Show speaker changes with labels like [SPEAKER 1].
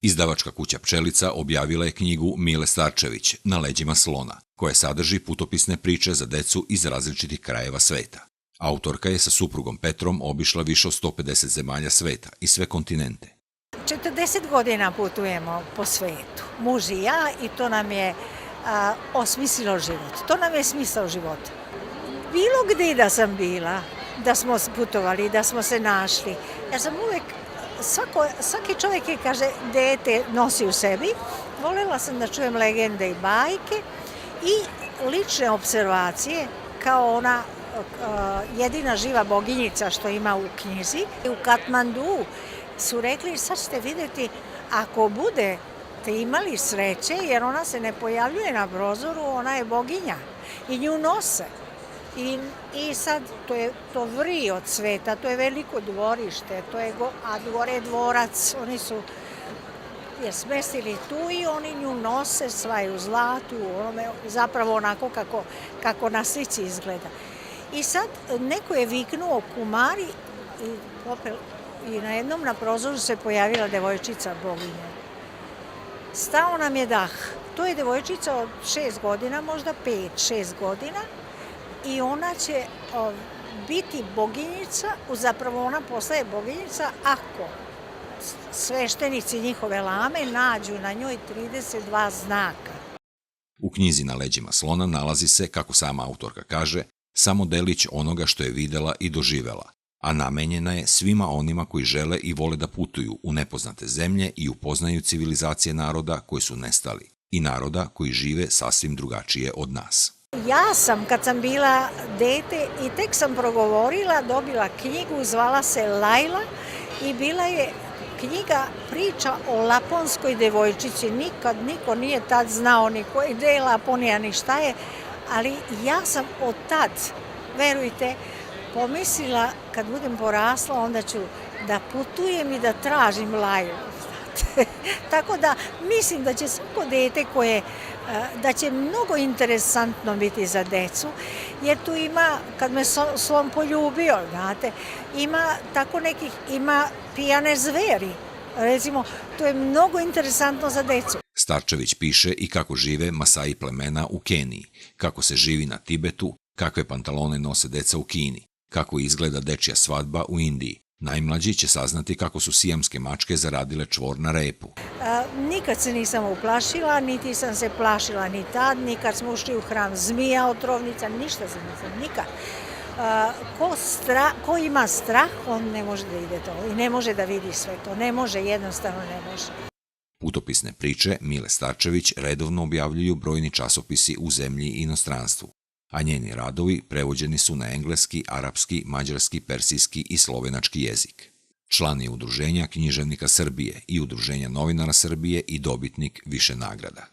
[SPEAKER 1] Izdavačka kuća Pčelica objavila je knjigu Mile Starčević Na leđima slona, koja sadrži putopisne priče za decu iz različitih krajeva sveta. Autorka je sa suprugom Petrom obišla više od 150 zemalja sveta i sve kontinente.
[SPEAKER 2] 40 godina putujemo po svetu, muž i ja, i to nam je osmislilo život. To nam je smisao života. Bilo gde da sam bila, da smo putovali, da smo se našli, ja sam uvek, svaki čovjek je, kaže, dete nosi u sebi. Volela sam da čujem legende i bajke i lične observacije, kao ona jedina živa boginjica što ima u knjizi. U Katmandu su rekli, sad ćete vidjeti, ako budete imali sreće, jer ona se ne pojavljuje na prozoru, ona je boginja i nju nose. I sad to vri od sveta, to je veliko dvorište, a dvore je dvorac, oni su je smestili tu i oni nju nose, sva je u zlatu, zapravo onako kako na slici izgleda. I sad neko je viknuo kumari i na jednom na prozoru se pojavila devojčica boginja. Stao nam je dah. To je devojčica od 6 godina, možda 5-6 godina, i ona će biti boginjica, zapravo ona postaje boginjica ako sveštenici njihove lame nađu na njoj 32 znaka.
[SPEAKER 1] U knjizi Na leđima slona nalazi se, kako sama autorka kaže, samo delić onoga što je videla i doživela, a namenjena je svima onima koji žele i vole da putuju u nepoznate zemlje i upoznaju civilizacije naroda koji su nestali i naroda koji žive sasvim drugačije od nas.
[SPEAKER 2] Ja sam, kad sam bila dete i tek sam progovorila, dobila knjigu, zvala se Lajla i bila je knjiga priča o laponskoj devojčici. Nikad niko nije tad znao ni gde je Laponija, ni šta je, ali ja sam od tad, verujte, pomislila kad budem porasla, onda ću da putujem i da tražim Lajlu. Tako da mislim da će svako dete da će mnogo interesantno biti za decu, jer tu ima, kad me slon poljubio, znate, ima pijane zveri. Recimo, to je mnogo interesantno za decu.
[SPEAKER 1] Starčević piše i kako žive Masai plemena u Keniji, kako se živi na Tibetu, kakve pantalone nose deca u Kini, kako izgleda dečja svadba u Indiji. Najmlađi će saznati kako su sijamske mačke zaradile čvor na repu.
[SPEAKER 2] Nikad se nisam uplašila, niti sam se plašila ni tad, ni kad smo ušli u hram zmija, otrovnica, ništa se nisam, nikad. Ko ima strah, on ne može da ide to i ne može da vidi sve to, ne može, jednostavno ne može.
[SPEAKER 1] Putopisne priče Mile Starčević redovno objavljuju brojni časopisi u zemlji i inostranstvu, a njeni radovi prevođeni su na engleski, arapski, mađarski, persijski i slovenački jezik. Član je Udruženja književnika Srbije i Udruženja novinara Srbije i dobitnik više nagrada.